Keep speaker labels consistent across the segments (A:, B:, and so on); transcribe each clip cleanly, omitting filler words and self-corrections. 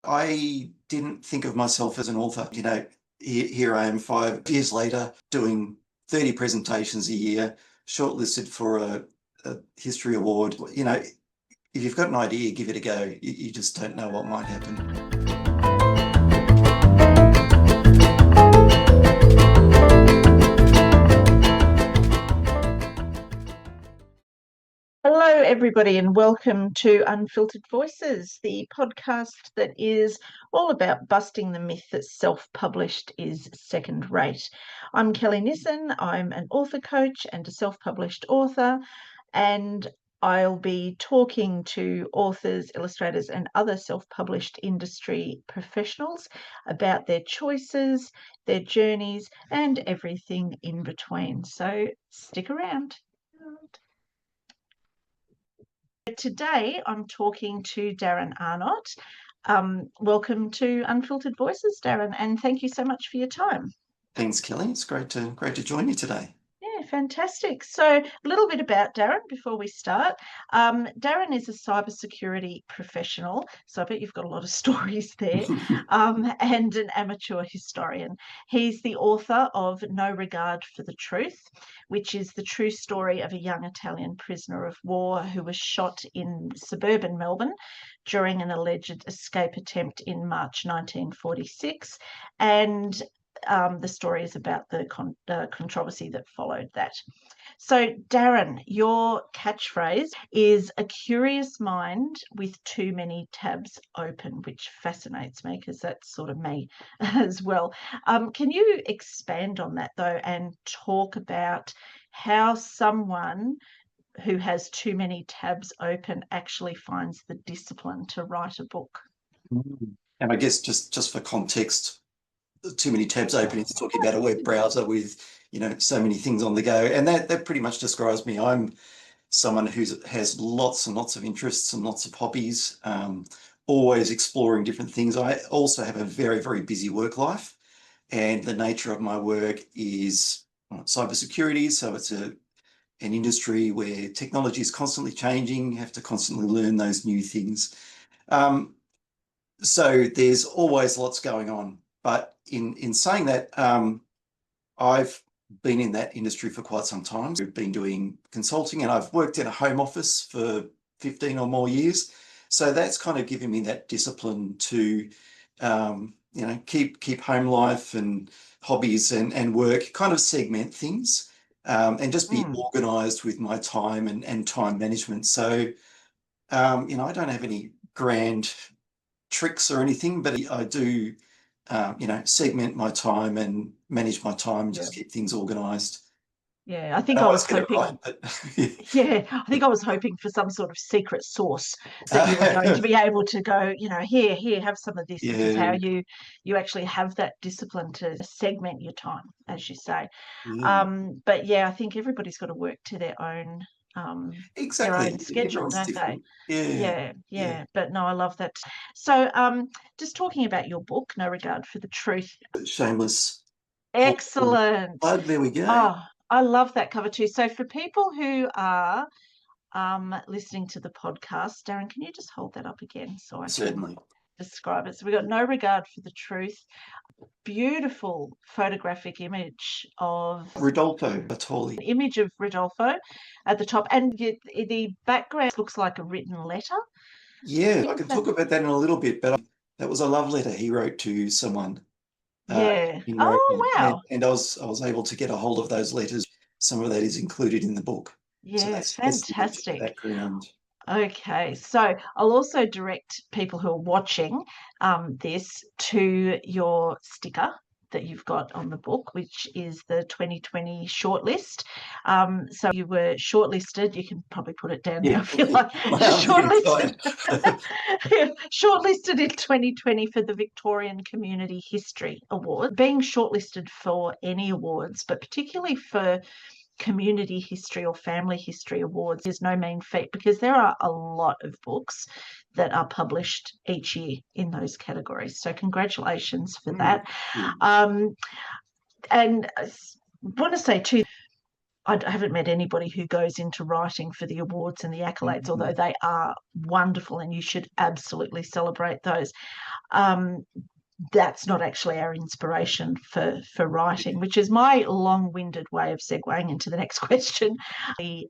A: I didn't think of myself as an author. Here I am 5 years later doing 30 presentations a year, shortlisted for a history award. If you've got an idea, give it a go. You just don't know what might happen.
B: Hello, everybody, and welcome to Unfiltered Voices, the podcast that is all about busting the myth that self-published is second-rate. I'm Kelly Nissen. I'm an author coach and a self-published author, and I'll be talking to authors, illustrators, and other self-published industry professionals about their choices, their journeys, and everything in between. So stick around. Today, I'm talking to Darren Arnott. Welcome to Unfiltered Voices, Darren, and thank you so much for your time.
A: Thanks, Kelly. It's great to join you today.
B: Yeah, fantastic. So a little bit about Darren before we start. Darren is a cybersecurity professional, so I bet you've got a lot of stories there, and an amateur historian. He's the author of No Regard for the Truth, which is the true story of a young Italian prisoner of war who was shot in suburban Melbourne during an alleged escape attempt in March 1946. And the story is about the controversy that followed that. So, Darren, your catchphrase is a curious mind with too many tabs open, which fascinates me because that's sort of me as well. Can you expand on that, though, and talk about how someone who has too many tabs open actually finds the discipline to write a book?
A: And I guess just for context, too many tabs open, it's talking about a web browser with so many things on the go, and that pretty much describes me. I'm someone who has lots and lots of interests and lots of hobbies, always exploring different things. I also have a very, very busy work life, and the nature of my work is cybersecurity, so it's an industry where technology is constantly changing. You have to constantly learn those new things, so there's always lots going on. But in saying that, I've been in that industry for quite some time. I've been doing consulting, and I've worked in a home office for 15 or more years. So that's kind of given me that discipline to, keep home life and hobbies and work, kind of segment things, and just be organised with my time and time management. So, I don't have any grand tricks or anything, but I do, segment my time and manage my time, just keep things organised.
B: Yeah, I think
A: I
B: I
A: always
B: was
A: get it
B: hoping.
A: right, but
B: Yeah, I think I was hoping for some sort of secret sauce that you were going to be able to go, here, have some of this. This is how
A: yeah,
B: you actually have that discipline to segment your time, as you say.
A: yeah,
B: But yeah, I think everybody's got to work to their own
A: exactly.
B: schedule,
A: Everyone's
B: don't they?
A: different. Yeah,
B: Yeah,
A: yeah.
B: yeah. But no, I love that. So, just talking about your book, No Regard for the Truth.
A: Shameless
B: Excellent.
A: plug. There we go.
B: Oh, I love that cover too. So for people who are listening to the podcast, Darren, can you just hold that up again so I can
A: Certainly.
B: describe it? So we've got No Regard for the Truth. Beautiful photographic image of
A: Rodolfo Bartoli.
B: Rodolfo at the top, and the background looks like a written letter.
A: Yeah, I can talk about that in a little bit, but that was a love letter he wrote to someone.
B: Yeah.
A: In Rome,
B: Oh, wow.
A: and I was able to get a hold of those letters. Some of that is included in the book. So
B: Yeah,
A: that's a bit of
B: fantastic.
A: background.
B: Okay, so I'll also direct people who are watching this to your sticker that you've got on the book, which is the 2020 shortlist. So you were shortlisted. You can probably put it down now
A: Yeah,
B: if you like.
A: I'm getting
B: Shortlisted,
A: excited.
B: shortlisted in 2020 for the Victorian Community History Award. Being shortlisted for any awards, but particularly for community history or family history awards is no mean feat, because there are a lot of books that are published each year in those categories. So congratulations for that. And I want to say too, I haven't met anybody who goes into writing for the awards and the accolades, although they are wonderful and you should absolutely celebrate those. Um, that's not actually our inspiration for writing, which is my long-winded way of segueing into the next question.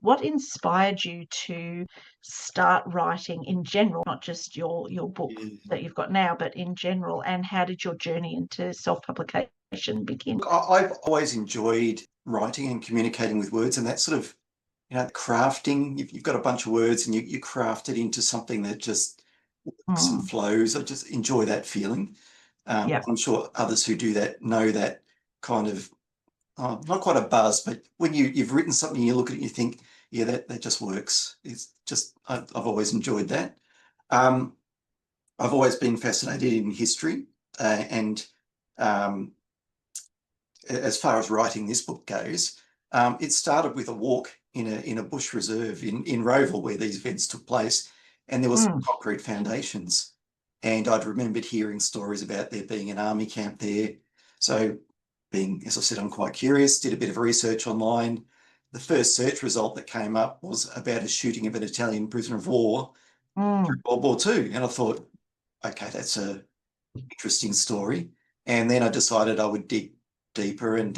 B: What inspired you to start writing in general, not just your book that you've got now, but in general, and how did your journey into self-publication begin?
A: I've always enjoyed writing and communicating with words, and that sort of, crafting. You've got a bunch of words and you craft it into something that just works and flows. I just enjoy that feeling. I'm sure others who do that know that kind of, not quite a buzz, but when you've written something, you look at it and you think, yeah, that just works. It's just, I've always enjoyed that. Um, I've always been fascinated in history, and as far as writing this book goes, it started with a walk in a bush reserve in Roval where these events took place, and there was concrete foundations. And I'd remembered hearing stories about there being an army camp there. So being, as I said, I'm quite curious, did a bit of research online. The first search result that came up was about a shooting of an Italian prisoner of war through World War II. And I thought, okay, that's a interesting story. And then I decided I would dig deeper, and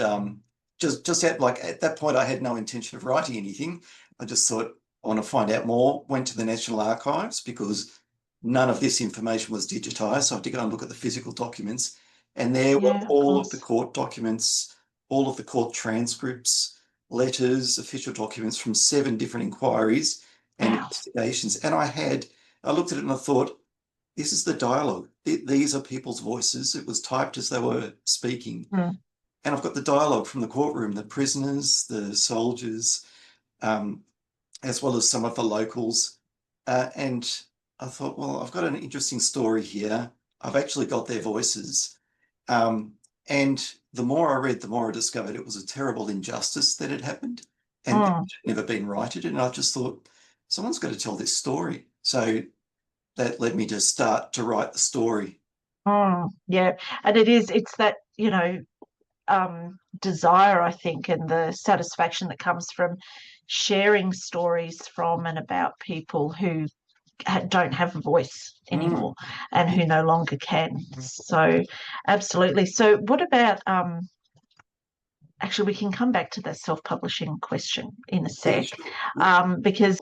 A: just at that point I had no intention of writing anything. I just thought I want to find out more. Went to the National Archives because none of this information was digitized, so I had to go and look at the physical documents, and there were all of the court documents, all of the court transcripts, letters, official documents from 7 different inquiries and investigations. And I looked at it and I thought, this is the dialogue. These are people's voices. It was typed as they were speaking. And I've got the dialogue from the courtroom, the prisoners, the soldiers, as well as some of the locals. And I thought, well, I've got an interesting story here. I've actually got their voices. And the more I read, the more I discovered it was a terrible injustice that had happened and it had never been righted. And I just thought, someone's got to tell this story. So that led me to start to write the story.
B: Yeah, and it's that, desire, I think, and the satisfaction that comes from sharing stories from and about people who don't have a voice anymore and who no longer can. So, absolutely. So, what about actually, we can come back to the self-publishing question in a sec, because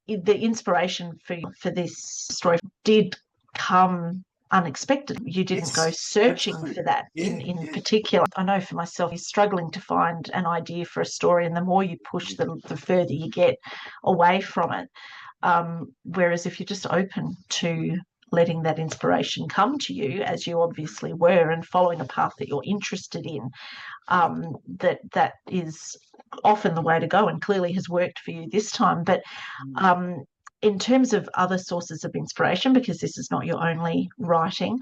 B: the inspiration for this story did come unexpected. You didn't go searching for that in particular. I know for myself, you're struggling to find an idea for a story, and the more you push, the further you get away from it. Whereas if you're just open to letting that inspiration come to you, as you obviously were, and following a path that you're interested in, that is often the way to go, and clearly has worked for you this time. But in terms of other sources of inspiration, because this is not your only writing,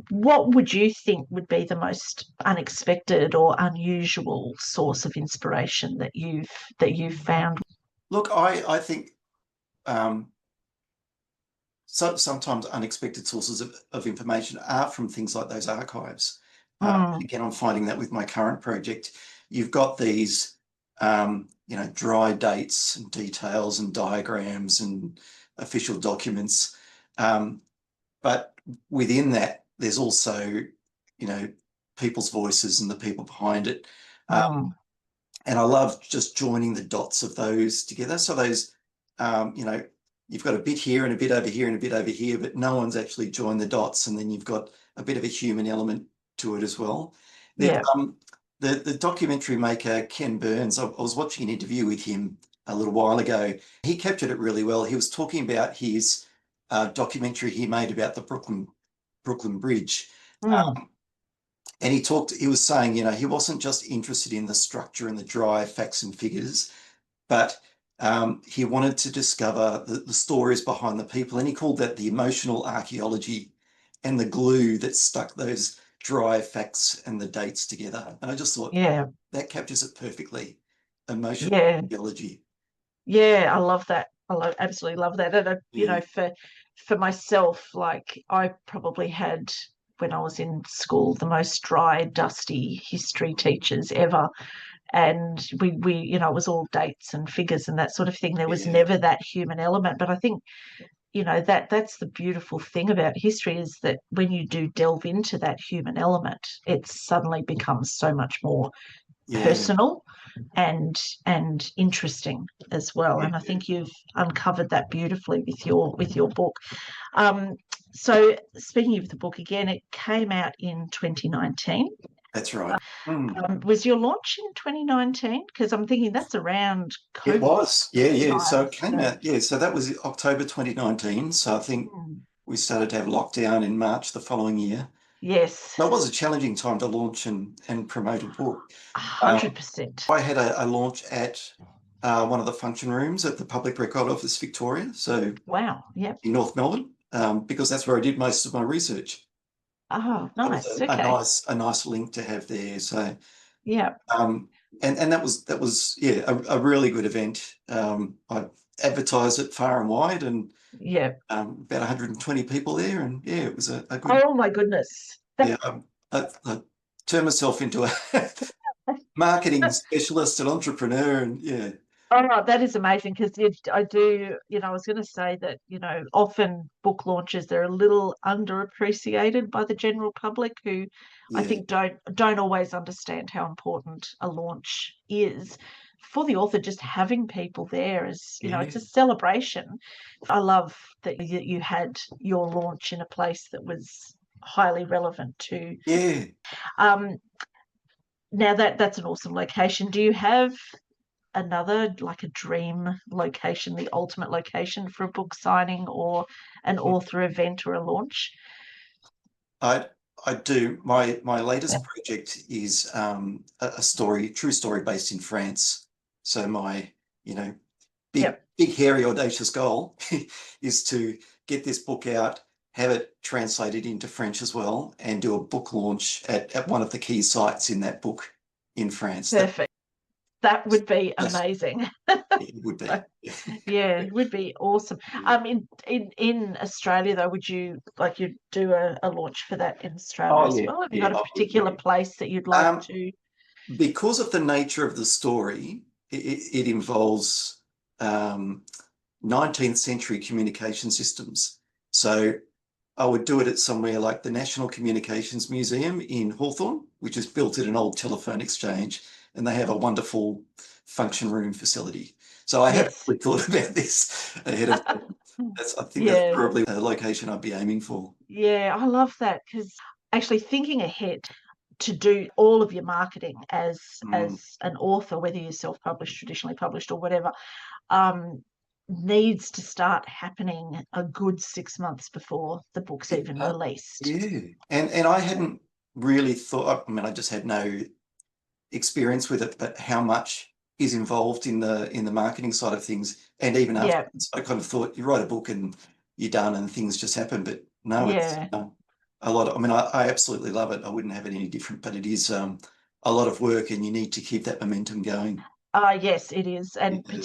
B: what would you think would be the most unexpected or unusual source of inspiration that you've found?
A: Look, I think sometimes unexpected sources of information are from things like those archives. Again, I'm finding that with my current project, you've got these, dry dates and details and diagrams and official documents. But within that, there's also, people's voices and the people behind it. And I love just joining the dots of those together. So those, you've got a bit here and a bit over here and a bit over here, but no one's actually joined the dots. And then you've got a bit of a human element to it as well.
B: Yeah.
A: The documentary maker, Ken Burns, I was watching an interview with him a little while ago. He captured it really well. He was talking about his documentary he made about the Brooklyn Bridge. And he was saying, he wasn't just interested in the structure and the dry facts and figures, but he wanted to discover the stories behind the people. And he called that the emotional archaeology and the glue that stuck those dry facts and the dates together. And I just thought, that captures it perfectly. Emotional archaeology.
B: Yeah, I love that. Absolutely love that. And for myself, like I probably had when I was in school the most dry, dusty history teachers ever. and we it was all dates and figures and that sort of thing. There was
A: Yeah,
B: never that human element. But I think, that's the beautiful thing about history, is that when you do delve into that human element, it suddenly becomes so much more
A: yeah,
B: personal and interesting as well. And I
A: yeah.
B: think you've uncovered that beautifully with your book. Um, so speaking of the book again, it came out in 2019.
A: That's right. Mm.
B: Was your launch in 2019? Because I'm thinking that's around
A: It
B: COVID
A: was. Yeah, yeah. So it
B: times.
A: came
B: So,
A: out. Yeah. So that was October 2019. So I think
B: mm,
A: we started to have lockdown in March the following year.
B: yes,
A: So it was a challenging time to launch and promote a book. Um,
B: 100%.
A: I had a launch at one of the function rooms at the Public Record Office Victoria, so
B: Wow. Yep.
A: in North Melbourne, because that's where I did most of my research.
B: Oh,
A: That was
B: nice.
A: a
B: Okay.
A: nice link to have there. So
B: Yeah.
A: um, and that was yeah a really good event. I advertised it far and wide, and
B: Yeah.
A: about 120 people there, and yeah, it was a good
B: Oh my goodness.
A: yeah. I turned myself into a marketing specialist and entrepreneur, and yeah,
B: Oh, that is amazing, because I do, I was going to say that, often book launches, they're a little underappreciated by the general public, who I
A: yeah,
B: think don't always understand how important a launch is for the author. Just having people there is,
A: yeah,
B: it's a celebration. I love that you had your launch in a place that was highly relevant to.
A: yeah.
B: Um, Now that's an awesome location. Do you have another, like a dream location, the ultimate location for a book signing or an author event or a launch?
A: I I do. My
B: Yeah.
A: latest project is a story, true story based in France. So my, you know,
B: Yep.
A: big hairy audacious goal is to get this book out, have it translated into French as well, and do a book launch at one of the key sites in that book in France. That
B: Perfect. That would be
A: that's
B: amazing.
A: it would be.
B: Yeah, it would be awesome.
A: Yeah.
B: In Australia though, would you like you do a launch for that in Australia
A: Oh
B: as
A: yeah,
B: well? Have you
A: yeah,
B: got a
A: I would.
B: particular
A: Yeah.
B: place that you'd like
A: Um,
B: to?
A: because of the nature of the story, it involves 19th century communication systems. So I would do it at somewhere like the National Communications Museum in Hawthorne, which is built at an old telephone exchange, and they have a wonderful function room facility. So I haven't
B: Yes.
A: really thought about this ahead of time. I think that's
B: Yeah.
A: probably a location I'd be aiming for.
B: Yeah, I love that, because actually thinking ahead to do all of your marketing
A: Mm,
B: as an author, whether you're self-published, traditionally published, or whatever, um, needs to start happening a good 6 months before the book's
A: it
B: even
A: does.
B: released.
A: Yeah. And I hadn't really thought, I mean, I just had no experience with it, but how much is involved in the marketing side of things. And even
B: Yeah,
A: afterwards, I kind of thought you write a book and you're done and things just happen. But no, it's
B: yeah.
A: a lot. I mean, I absolutely love it. I wouldn't have it any different, but it is a lot of work, and you need to keep that momentum going.
B: Yes, it is, and
A: Yeah,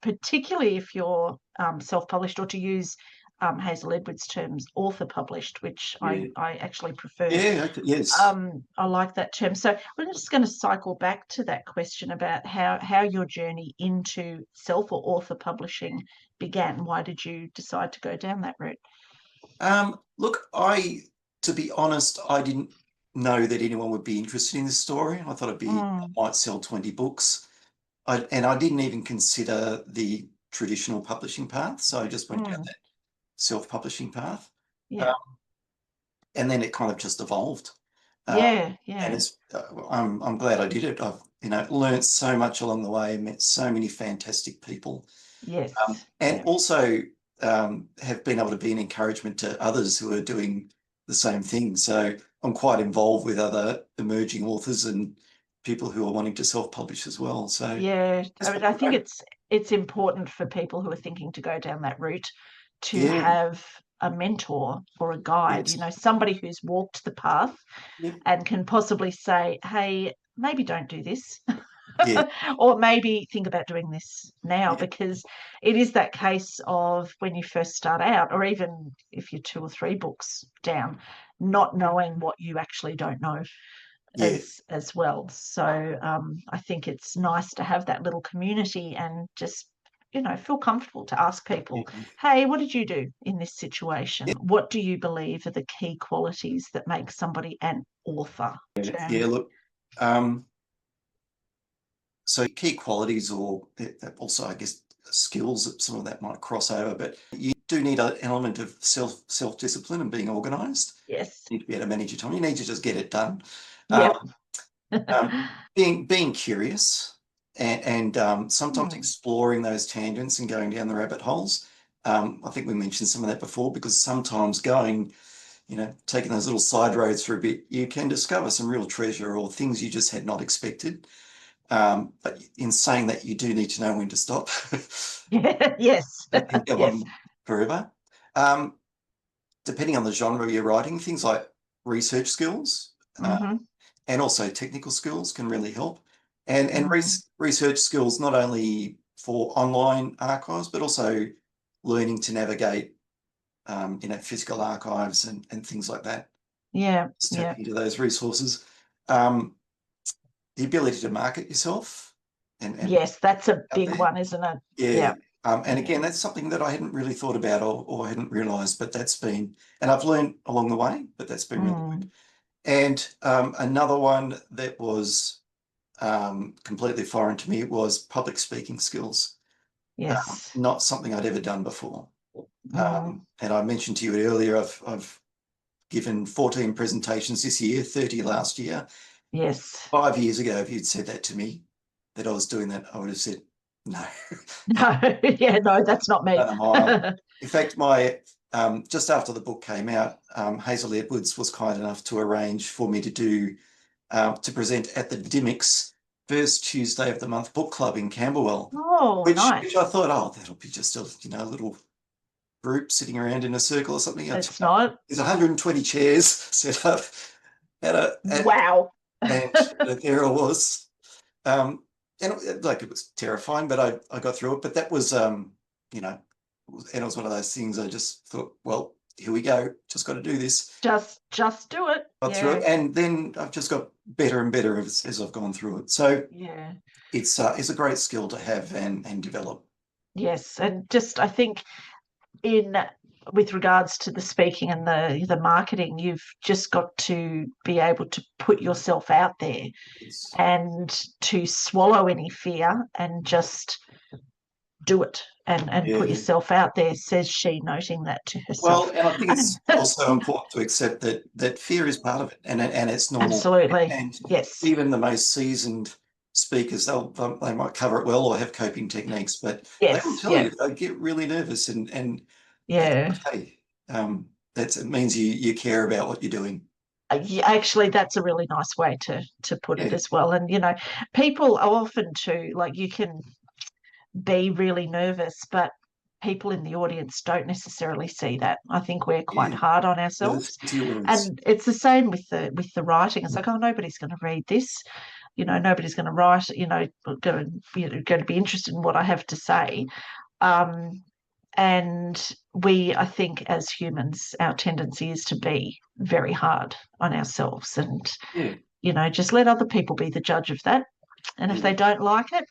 B: particularly if you're self-published, or to use Hazel Edwards' terms, author-published, which
A: yeah,
B: I actually prefer.
A: yeah. Okay, yes.
B: I like that term. So we're just going to cycle back to that question about how your journey into self or author publishing began. Why did you decide to go down that route?
A: Look, to be honest, I didn't know that anyone would be interested in this story. I thought I
B: Mm,
A: might sell 20 books. And I didn't even consider the traditional publishing path, so I just went down
B: mm,
A: that self-publishing path, uh,
B: yeah,
A: and then it kind of just evolved. Uh,
B: yeah,
A: and
B: yeah,
A: I'm glad I did it. I've learned so much along the way, met so many fantastic people,
B: yes,
A: and
B: yeah,
A: also have been able to be an encouragement to others who are doing the same thing. So I'm quite involved with other emerging authors and people who are wanting to self-publish as well. So
B: yeah.
A: it's
B: I
A: been
B: mean, I think
A: great.
B: it's important for people who are thinking to go down that route to
A: Yeah.
B: have a mentor or a guide,
A: Yes.
B: somebody who's walked the path
A: Yep.
B: and can possibly say, hey, maybe don't do this.
A: Yeah.
B: Or maybe think about doing this now,
A: Yeah.
B: because it is that case of when you first start out, or even if you're two or three books down, not knowing what you actually don't know.
A: Yeah.
B: as well. So I think it's nice to have that little community and just, feel comfortable to ask people,
A: Yeah.
B: hey, what did you do in this situation? What do you believe are the key qualities that make somebody an author?
A: Yeah, look, um, so key qualities or also, I guess, skills, some of that might cross over, but you do need an element of self-discipline and being organized.
B: Yes.
A: You need to be able to manage your time. You need to just get it done.
B: Yep.
A: Being curious and sometimes exploring those tangents and going down the rabbit holes. I think we mentioned some of that before, because sometimes taking those little side roads for a bit, you can discover some real treasure or things you just had not expected. But in saying that, you do need to know when to stop.
B: Yes.
A: That can go
B: Yes.
A: on forever. Depending on the genre you're writing, things like research skills and also technical skills can really help. And research skills not only for online archives, but also learning to navigate physical archives and things like that.
B: Yeah.
A: Just
B: Yeah.
A: tapping into those resources. The ability to market yourself and
B: Yes, that's a
A: out
B: big
A: there.
B: one, isn't it?
A: Yeah. And
B: Yeah.
A: again, that's something that I hadn't really thought about or hadn't realized, but and I've learned along the way, but that's been really good. And another one that was completely foreign to me was public speaking skills.
B: Yes.
A: Not something I'd ever done before. And I mentioned to you earlier, I've given 14 presentations this year, 30 last year.
B: Yes.
A: 5 years ago, if you'd said that to me, that I was doing that, I would have said, no.
B: No, yeah, no, that's not me.
A: In fact, just after the book came out, Hazel Edwards was kind enough to arrange for me to present at the Dimmicks first Tuesday of the month book club in Camberwell,
B: Oh,
A: which
B: nice.
A: I thought, oh, that'll be just a little group sitting around in a circle or something.
B: It's not.
A: There's 120 chairs set up
B: Wow.
A: and there I was. And it was terrifying, but I got through it. But that was, and it was one of those things I just thought, well, here we go. Just got to do this.
B: Just do it.
A: Got through it. And then I've just got better and better as I've gone through it. So
B: yeah,
A: it's a great skill to have and develop.
B: Yes. And just, I think with regards to the speaking and the marketing, you've just got to be able to put yourself out there and to swallow any fear and just do it and put yourself out there, says she, noting that to herself.
A: Well, and I think it's also important to accept that fear is part of it, and it's normal.
B: Absolutely.
A: And
B: yes.
A: Even the most seasoned speakers, they might cover it well or have coping techniques, but
B: yes.
A: they will tell you they get really nervous, and
B: yeah.
A: Okay, it means you care about what you're doing.
B: Actually, that's a really nice way to put it as well. And people are often too, like, you can be really nervous, but people in the audience don't necessarily see that. I think we're quite hard on ourselves, and it's the same with the writing. It's like, oh, nobody's going to read this, nobody's going to write, going to be interested in what I have to say. And I think, as humans, our tendency is to be very hard on ourselves, and just let other people be the judge of that. And if they don't like it,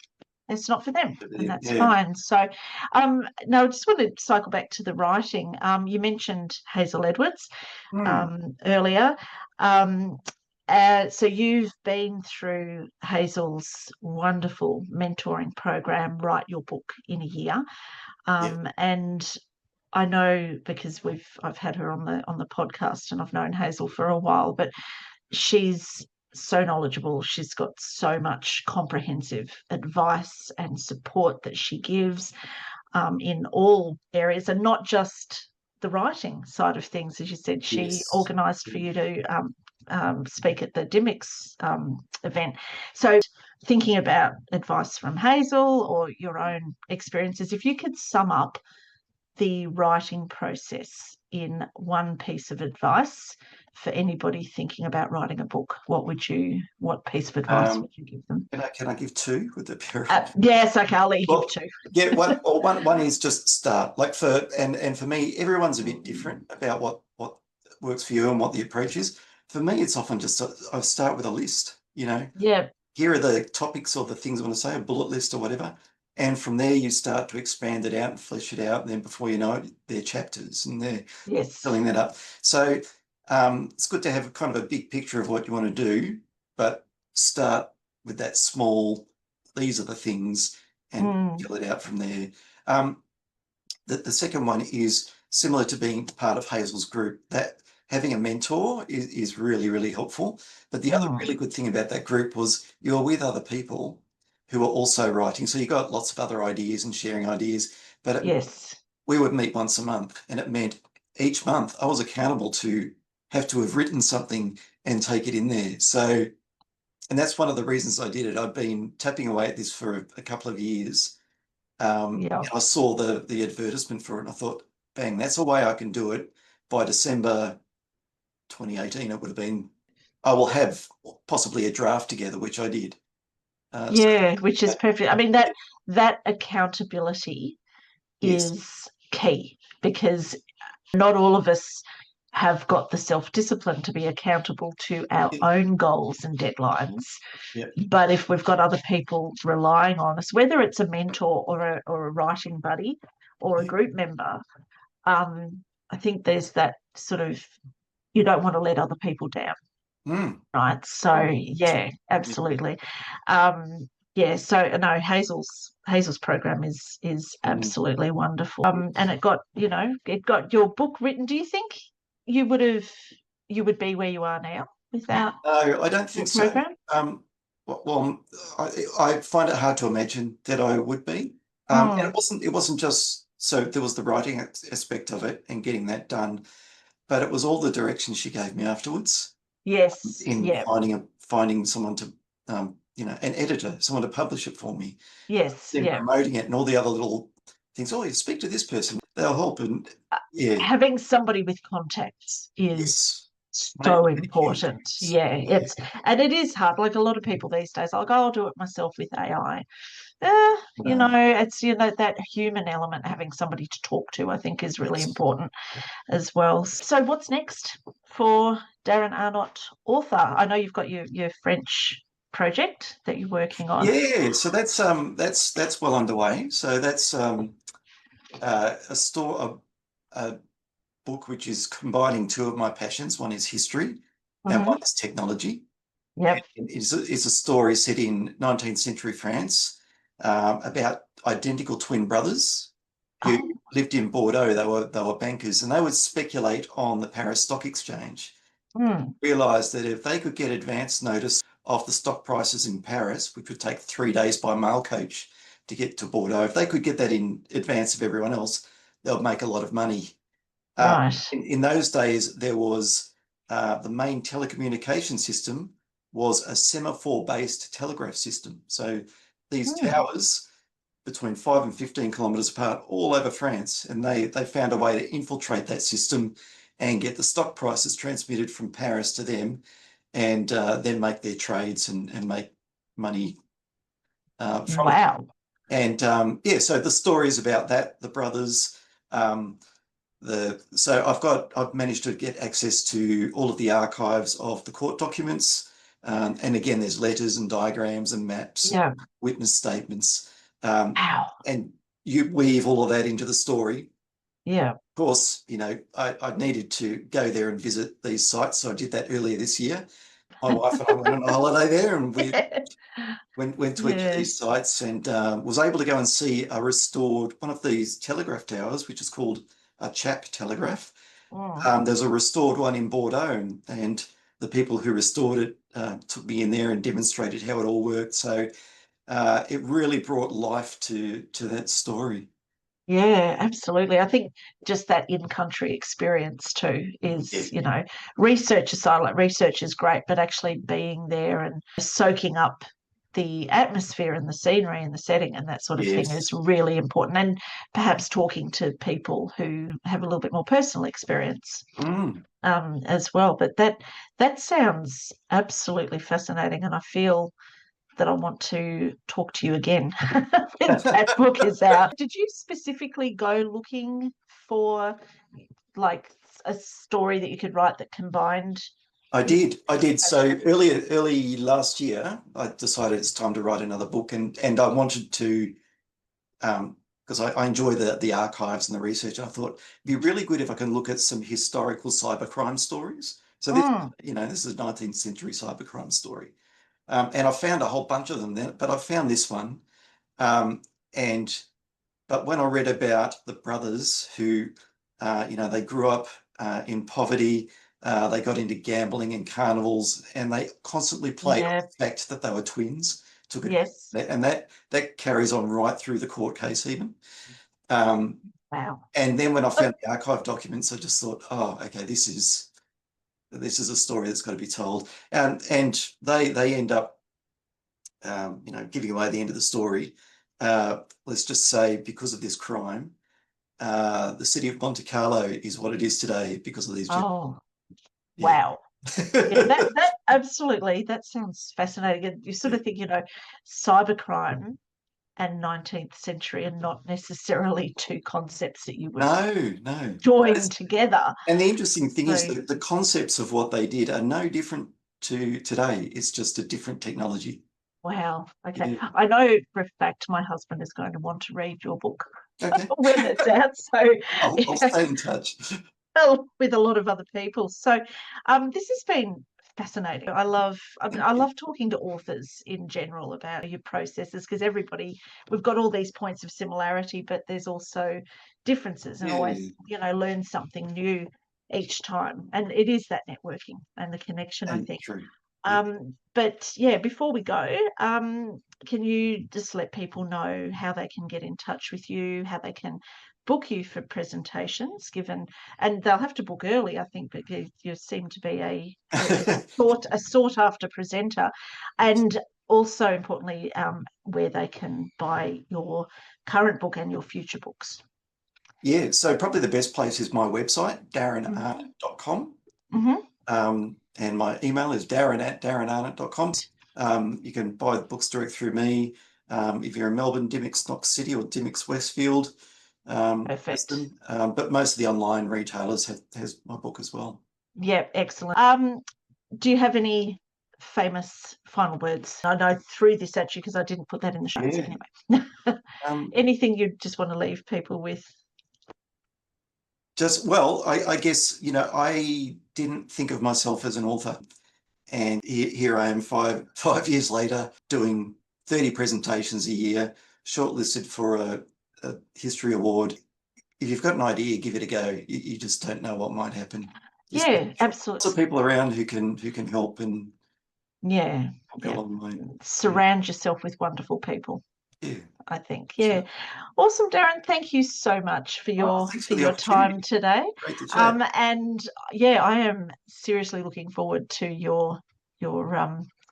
B: it's not for them, and that's fine. So, now I just want to cycle back to the writing. You mentioned Hazel Edwards earlier. So you've been through Hazel's wonderful mentoring program, Write Your Book in a Year. And I know, because I've had her on the podcast, and I've known Hazel for a while, but she's so knowledgeable. She's got so much comprehensive advice and support that she gives in all areas, and not just the writing side of things. As you said, she organised for you to speak at the Dimmicks event. So, thinking about advice from Hazel or your own experiences, if you could sum up the writing process in one piece of advice for anybody thinking about writing a book, what piece of advice would you give them?
A: Can I give two? Would that be
B: yes, okay, I'll let you give two.
A: Yeah, one is just start. Like for me, everyone's a bit different about what works for you and what the approach is. For me, it's often just I start with a list.
B: Yeah.
A: Here are the topics or the things I want to say, a bullet list or whatever. And from there, you start to expand it out and flesh it out. And then before you know it, they're chapters and they're
B: Yes.
A: filling that up. So it's good to have kind of a big picture of what you want to do, but start with that small, these are the things, and
B: Mm.
A: fill it out from there. Um, the second one is similar to being part of Hazel's group, that having a mentor is really, really helpful. But the other
B: Mm.
A: really good thing about that group was you're with other people who are also writing. So you got lots of other ideas and sharing ideas. But
B: Yes.
A: we would meet once a month, and it meant each month I was accountable to have to have written something and take it in there. So, and that's one of the reasons I did it. I've been tapping away at this for a couple of years.
B: Yeah.
A: And I saw the advertisement for it, and I thought, bang, that's a way I can do it. By December 2018, it would have been, I will have possibly a draft together, which I did. So,
B: Yeah, which is perfect. I mean, that accountability
A: yes,
B: is key, because not all of us have got the self-discipline to be accountable to our
A: yeah,
B: own goals and deadlines.
A: yeah,
B: But if we've got other people relying on us, whether it's a mentor or a writing buddy or a
A: yeah.
B: group member, I think there's that sort of, you don't want to let other people down.
A: Mm,
B: Right. So yeah,
A: yeah,
B: absolutely. Yeah, so no, Hazel's program is
A: mm.
B: absolutely wonderful. And it got your book written. Do you think you would have you would be where you are now without
A: No, I don't think
B: that
A: so.
B: program?
A: Well, I find it hard to imagine that I would be. And
B: Mm,
A: it wasn't just, so there was the writing aspect of it and getting that done, but it was all the direction she gave me afterwards
B: yes,
A: in
B: yeah,
A: finding someone to, an editor, someone to publish it for me,
B: yes,
A: then
B: yeah.
A: promoting it and all the other little things. Oh, you speak to this person, they'll help. And yeah,
B: Having somebody with contacts is
A: yes, made
B: so
A: a huge
B: important.
A: difference.
B: Yeah,
A: Yeah,
B: and it is hard. Like a lot of people these days, I'll go, I'll do it myself with AI.
A: no,
B: It's that human element, having somebody to talk to, I think is really
A: yes.
B: important as well. So what's next for Darren Arnott, author? I know you've got your French project that you're working on.
A: Yeah, so that's well underway. So that's a book which is combining two of my passions. One is history and one
B: Hmm.
A: is technology.
B: Yep.
A: And it's a story set in 19th century France, about identical twin brothers who
B: Oh,
A: lived in Bordeaux. They were bankers, and they would speculate on the Paris Stock Exchange.
B: mm,
A: Realized that if they could get advance notice of the stock prices in Paris, which would take 3 days by mail coach to get to Bordeaux, if they could get that in advance of everyone else, they'll make a lot of money. Uh,
B: right.
A: in those days, there was the main telecommunication system was a semaphore-based telegraph system. So these
B: Mm,
A: towers between 5 and 15 kilometers apart all over France, and they found a way to infiltrate that system and get the stock prices transmitted from Paris to them, and then make their trades and make money from it.
B: wow.
A: And yeah, so the story is about that, the brothers. Um, so I've managed to get access to all of the archives of the court documents, and again, there's letters and diagrams and maps,
B: Yeah.
A: witness statements, um,
B: Wow.
A: and you weave all of that into the story.
B: Yeah.
A: Of course, I needed to go there and visit these sites, so I did that earlier this year. My wife and I went on a holiday there, and we went to each of
B: Yeah.
A: these sites, and was able to go and see a restored one of these telegraph towers, which is called a chap telegraph.
B: Mm.
A: There's a restored one in Bordeaux, and the people who restored it took me in there and demonstrated how it all worked. So it really brought life to that story.
B: Yeah, absolutely. I think just that in-country experience too
A: Yeah.
B: is, research aside, like research is great, but actually being there and soaking up the atmosphere and the scenery and the setting and that sort of thing is
A: Yes.
B: really important. And perhaps talking to people who have a little bit more personal experience
A: Mm.
B: as well. But that sounds absolutely fascinating, and I feel that I want to talk to you again when that book is out. Did you specifically go looking for like a story that you could write that combined
A: I did. I did. So early last year, I decided it's time to write another book, and I wanted to, because I enjoy the archives and the research. I thought it'd be really good if I can look at some historical cybercrime stories. So this,
B: Mm,
A: this is a 19th century cybercrime story, and I found a whole bunch of them then, but I found this one, um, and but when I read about the brothers who, they grew up in poverty, they got into gambling and carnivals, and they constantly played on
B: yeah,
A: the fact that they were twins. Took it,
B: yes.
A: and that carries on right through the court case even. Um,
B: Wow.
A: and then when I found the archive documents, I just thought, oh, okay, this is a story that's got to be told. And they end up, giving away the end of the story. Let's just say because of this crime, the city of Monte Carlo is what it is today because of these.
B: Oh,
A: Yeah.
B: wow. Yeah, that absolutely, that sounds fascinating. And you sort of think, cybercrime and 19th century are not necessarily two concepts that you would
A: No, no.
B: join together.
A: And the interesting thing is
B: So,
A: that the concepts of what they did are no different to today. It's just a different technology.
B: wow. Okay.
A: Yeah.
B: I know for a fact my husband is going to want to read your book
A: Okay.
B: when it's out. So,
A: I'll
B: yeah,
A: stay in touch.
B: well, with a lot of other people. So, this has been fascinating. I love talking to authors in general about your processes because we've got all these points of similarity, but there's also differences, and
A: Yeah,
B: always, learn something new each time. And it is that networking and the connection, I
A: and
B: think.
A: true. Yeah.
B: But yeah, before we go, can you just let people know how they can get in touch with you, how they can book you for presentations, and they'll have to book early, I think, because you seem to be a sought after presenter, and also importantly, where they can buy your current book and your future books.
A: Yeah, so probably the best place is my website,
B: Mm-hmm.
A: darrenarnott.com.
B: Mm-hmm.
A: And my email is darren@darrenarnott.com. You can buy the books direct through me. If you're in Melbourne, Dymocks Knox City or Dymocks Westfield,
B: Perfect.
A: Western. But most of the online retailers has my book as well.
B: Yeah, excellent. Do you have any famous final words? I know through this actually because I didn't put that in the show notes
A: Yeah.
B: anyway.
A: Um,
B: Anything you just want to leave people with?
A: well, I guess, I didn't think of myself as an author. And here I am five years later doing 30 presentations a year, shortlisted for a history award. If you've got an idea, give it a go. You just don't know what might happen. There's
B: Yeah,
A: lots
B: absolutely.
A: of people around who can help and
B: Yeah,
A: help you
B: yeah.
A: along the way. Yeah,
B: Surround yourself with wonderful people,
A: yeah,
B: I think.
A: that's
B: Yeah.
A: right.
B: Awesome, Darren. Thank you so much for
A: Oh,
B: your
A: thanks
B: for
A: for the
B: your time
A: opportunity.
B: today.
A: Great to chat.
B: And yeah, I am seriously looking forward to your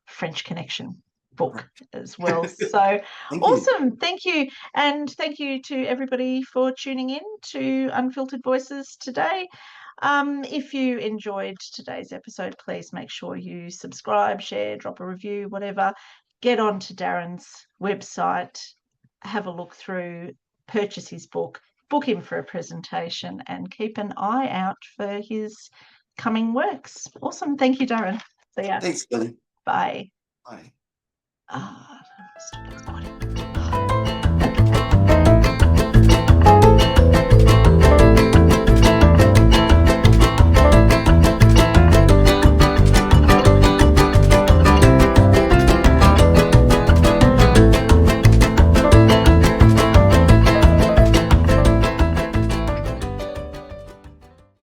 B: French Connection book as well. So
A: Thank you.
B: awesome. Thank you. And thank you to everybody for tuning in to Unfiltered Voices today. If you enjoyed today's episode, please make sure you subscribe, share, drop a review, whatever. Get on to Darren's website, have a look through, purchase his book, book him for a presentation, and keep an eye out for his coming works. Awesome. Thank you, Darren. See ya.
A: Thanks, Billy.
B: Bye.
A: Bye.
B: Ah, stop recording.